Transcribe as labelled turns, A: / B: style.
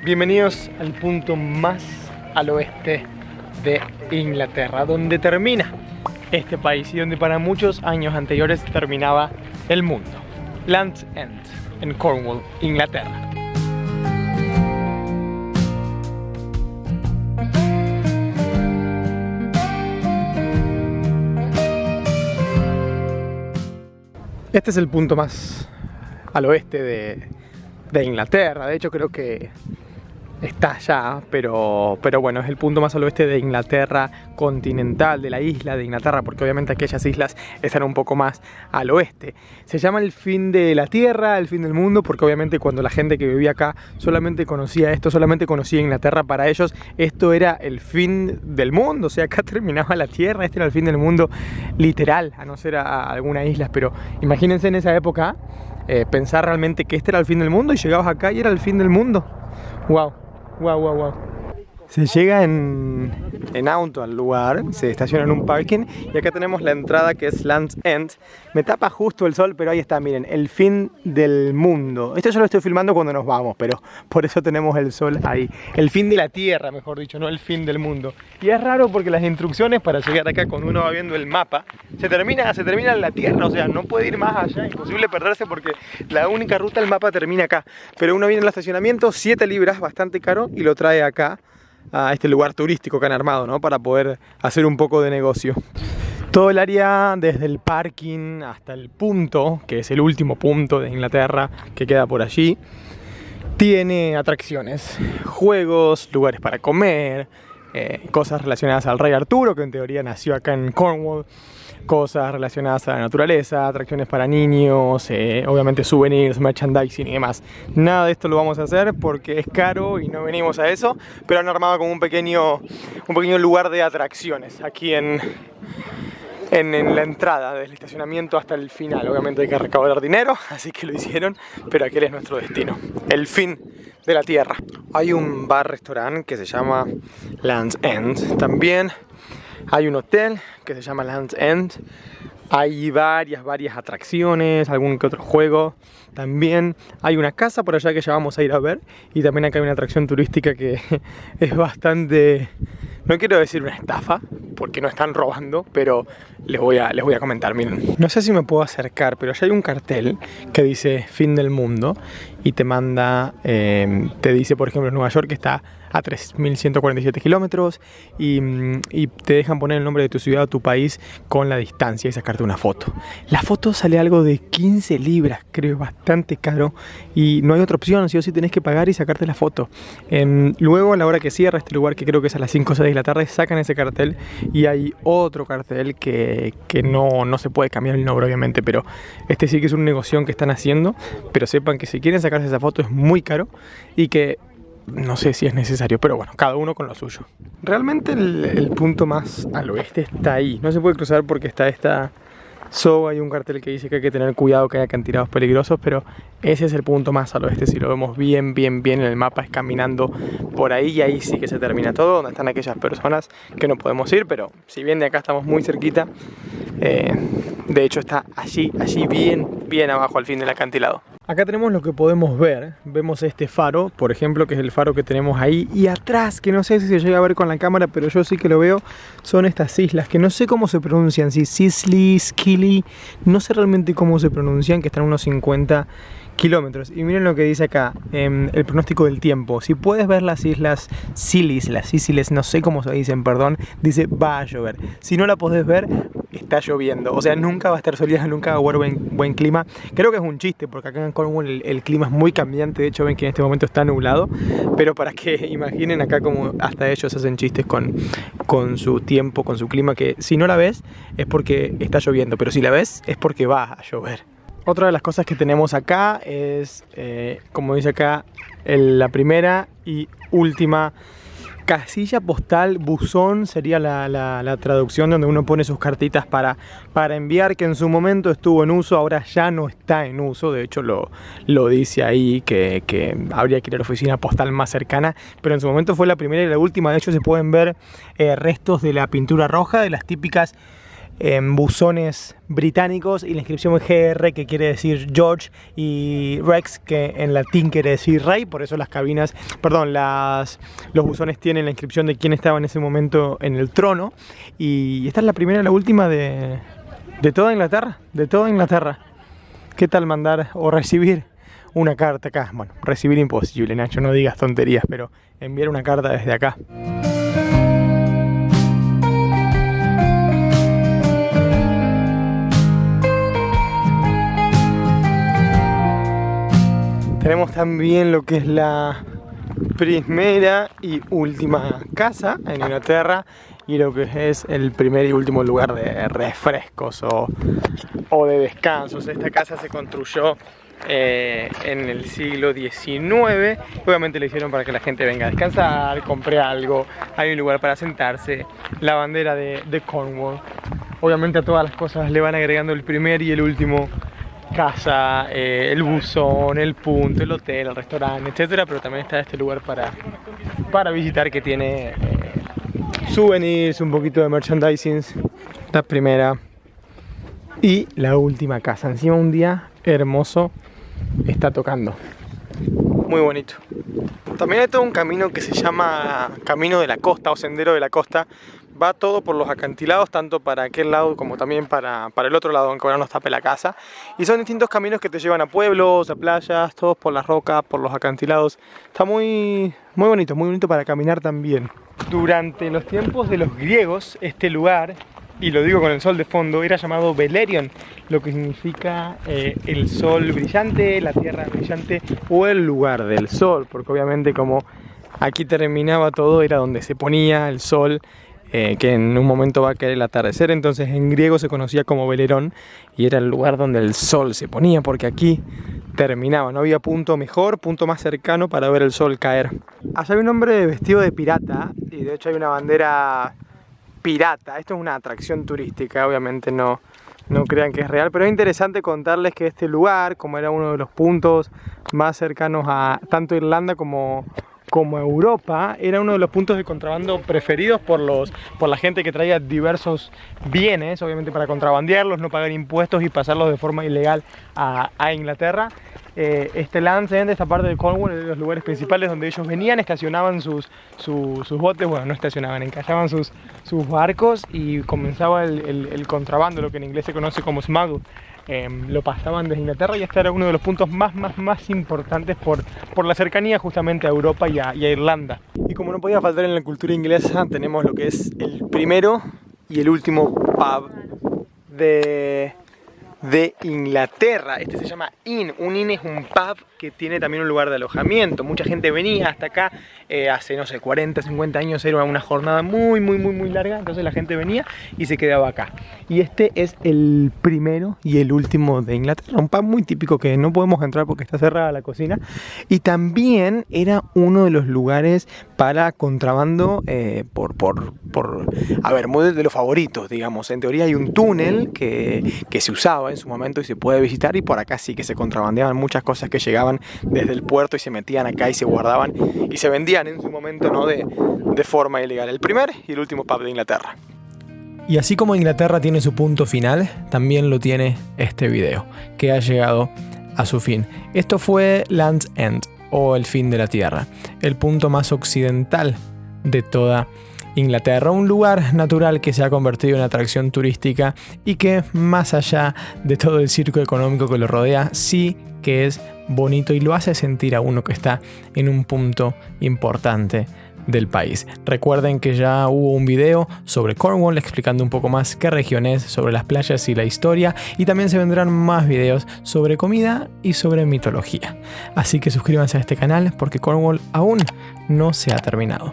A: Bienvenidos al punto más al oeste de Inglaterra, donde termina este país y donde para muchos años anteriores terminaba el mundo. Land's End, en Cornwall, Inglaterra. Este es el punto más al oeste de Inglaterra. De hecho creo que está allá, pero bueno, es el punto más al oeste de Inglaterra continental, de la isla de Inglaterra, porque obviamente aquellas islas están un poco más al oeste. Se llama el fin de la tierra, el fin del mundo, porque obviamente cuando la gente que vivía acá solamente conocía esto, solamente conocía Inglaterra, para ellos esto era el fin del mundo. O sea, acá terminaba la tierra, este era el fin del mundo literal, a no ser a algunas islas. Pero imagínense en esa época pensar realmente que este era el fin del mundo y llegabas acá y era el fin del mundo. Wow. Wow. Se llega en auto al lugar, se estaciona en un parking y acá tenemos la entrada que es Land's End. Me tapa justo el sol, pero ahí está, miren, el fin del mundo. Esto yo lo estoy filmando cuando nos vamos, pero por eso tenemos el sol ahí. El fin de la tierra, mejor dicho, no el fin del mundo. Y es raro porque las instrucciones para llegar acá, cuando uno va viendo el mapa, se termina en la tierra, o sea, no puede ir más allá, imposible perderse porque la única ruta del mapa termina acá. Pero uno viene al estacionamiento, 7 libras, bastante caro, y lo trae acá a este lugar turístico que han armado, ¿no? Para poder hacer un poco de negocio. Todo el área desde el parking hasta el punto, que es el último punto de Inglaterra que queda por allí, tiene atracciones, juegos, lugares para comer, cosas relacionadas al rey Arturo, que en teoría nació acá en Cornwall, cosas relacionadas a la naturaleza, atracciones para niños, obviamente souvenirs, merchandising y demás. Nada de esto lo vamos a hacer porque es caro y no venimos a eso, pero han armado como un pequeño lugar de atracciones aquí en la entrada del estacionamiento hasta el final. Obviamente hay que recaudar dinero, así que lo hicieron, pero aquel es nuestro destino, el fin de la tierra. Hay un bar-restaurante que se llama Land's End también. Hay un hotel que se llama Land's End. Hay varias atracciones, algún que otro juego. También hay una casa por allá que ya vamos a ir a ver. Y también acá hay una atracción turística que es bastante... No quiero decir una estafa, porque no están robando, pero les voy a comentar, miren. No sé si me puedo acercar, pero allá hay un cartel que dice fin del mundo y te manda, te dice por ejemplo en Nueva York que está a 3.147 kilómetros y te dejan poner el nombre de tu ciudad o tu país con la distancia y sacarte una foto. La foto sale algo de 15 libras, creo, bastante caro y no hay otra opción, sí o sí tenés que pagar y sacarte la foto. Luego a la hora que cierra este lugar, que creo que es a las 5 o 6 de la tarde, sacan ese cartel y hay otro cartel que no se puede cambiar el nombre obviamente, pero este sí que es un negocio que están haciendo, pero sepan que si quieren sacarse esa foto es muy caro y que no sé si es necesario, pero bueno, cada uno con lo suyo. Realmente el punto más al oeste está ahí. No se puede cruzar porque está esta soga y un cartel que dice que hay que tener cuidado, que hay acantilados peligrosos, pero ese es el punto más al oeste. Si lo vemos bien en el mapa, es caminando por ahí y ahí sí que se termina todo, donde están aquellas personas que no podemos ir, pero si bien de acá estamos muy cerquita, de hecho está allí bien abajo al fin del acantilado. Acá tenemos lo que podemos ver, vemos este faro, por ejemplo, que es el faro que tenemos ahí, y atrás, que no sé si se llega a ver con la cámara, pero yo sí que lo veo, son estas islas, que no sé cómo se pronuncian, si Scilly, Skilly, no sé realmente cómo se pronuncian, que están a unos 50 kilómetros. Y miren lo que dice acá, el pronóstico del tiempo. Si puedes ver las islas Scilly, las Sicilies, no sé cómo se dicen, perdón, dice va a llover. Si no la podés ver, está lloviendo. O sea, nunca va a estar soleada, nunca va a haber buen clima. Creo que es un chiste, porque acá en Cornwall el clima es muy cambiante. De hecho, ven que en este momento está nublado. Pero para que imaginen acá como hasta ellos hacen chistes con su tiempo, con su clima, que si no la ves es porque está lloviendo, pero si la ves es porque va a llover. Otra de las cosas que tenemos acá es, como dice acá, la primera y última casilla postal, buzón sería la traducción, donde uno pone sus cartitas para enviar, que en su momento estuvo en uso, ahora ya no está en uso. De hecho lo dice ahí que habría que ir a la oficina postal más cercana, pero en su momento fue la primera y la última. De hecho se pueden ver restos de la pintura roja, de las típicas buzones británicos y la inscripción GR, que quiere decir George, y Rex, que en latín quiere decir rey. Por eso las cabinas, perdón, los buzones tienen la inscripción de quién estaba en ese momento en el trono. Y esta es la primera y la última de toda Inglaterra, de toda Inglaterra. ¿Qué tal mandar o recibir una carta acá? Bueno, recibir imposible, Nacho, no digas tonterías, pero enviar una carta desde acá. Tenemos también lo que es la primera y última casa en Inglaterra, y lo que es el primer y último lugar de refrescos o de descansos. Esta casa se construyó en el siglo XIX. Obviamente lo hicieron para que la gente venga a descansar, compre algo, hay un lugar para sentarse, la bandera de Cornwall. Obviamente a todas las cosas le van agregando el primer y el último casa, el buzón, el punto, el hotel, el restaurante, etcétera. Pero también está este lugar para visitar, que tiene souvenirs, un poquito de merchandising. La primera y la última casa. Encima un día hermoso está tocando. Muy bonito. También hay todo un camino que se llama Camino de la Costa o Sendero de la Costa. Va todo por los acantilados, tanto para aquel lado como también para el otro lado, aunque ahora nos tape la casa. Y son distintos caminos que te llevan a pueblos, a playas, todos por las rocas, por los acantilados. Está muy bonito para caminar también. Durante los tiempos de los griegos, este lugar, y lo digo con el sol de fondo, era llamado Belerion, lo que significa el sol brillante, la tierra brillante o el lugar del sol, porque obviamente como aquí terminaba todo, era donde se ponía el sol, que en un momento va a caer el atardecer. Entonces en griego se conocía como Belerón y era el lugar donde el sol se ponía, porque aquí terminaba, no había punto mejor, punto más cercano para ver el sol caer. Allá hay un hombre vestido de pirata y de hecho hay una bandera pirata. Esto es una atracción turística, obviamente no crean que es real, pero es interesante contarles que este lugar, como era uno de los puntos más cercanos a tanto Irlanda como Europa, era uno de los puntos de contrabando preferidos por la gente que traía diversos bienes, obviamente para contrabandearlos, no pagar impuestos y pasarlos de forma ilegal a Inglaterra. Este Land's End, esta parte de Cornwall, es de los lugares principales donde ellos venían, estacionaban sus botes, bueno, no estacionaban, encallaban sus barcos y comenzaba el contrabando, lo que en inglés se conoce como smuggle. Lo pasaban desde Inglaterra y este era uno de los puntos más importantes por la cercanía justamente a Europa y a Irlanda. Y como no podía faltar en la cultura inglesa, tenemos lo que es el primero y el último pub de Inglaterra. Este se llama Inn. Un inn es un pub que tiene también un lugar de alojamiento. Mucha gente venía hasta acá hace, no sé, 40, 50 años. Era una jornada muy larga. Entonces la gente venía y se quedaba acá. Y este es el primero y el último de Inglaterra. Un pub muy típico que no podemos entrar porque está cerrada la cocina. Y también era uno de los lugares para contrabando a ver, muy de los favoritos, digamos. En teoría hay un túnel que se usaba en su momento y se puede visitar, y por acá sí que se contrabandeaban muchas cosas que llegaban desde el puerto y se metían acá y se guardaban y se vendían en su momento, ¿no? de forma ilegal. El primer y el último pub de Inglaterra. Y así como Inglaterra tiene su punto final, también lo tiene este video, que ha llegado a su fin. Esto fue Land's End, o el fin de la tierra, el punto más occidental de toda Inglaterra, un lugar natural que se ha convertido en atracción turística y que, más allá de todo el circo económico que lo rodea, sí que es bonito y lo hace sentir a uno que está en un punto importante del país. Recuerden que ya hubo un video sobre Cornwall explicando un poco más qué región es, sobre las playas y la historia, y también se vendrán más videos sobre comida y sobre mitología. Así que suscríbanse a este canal porque Cornwall aún no se ha terminado.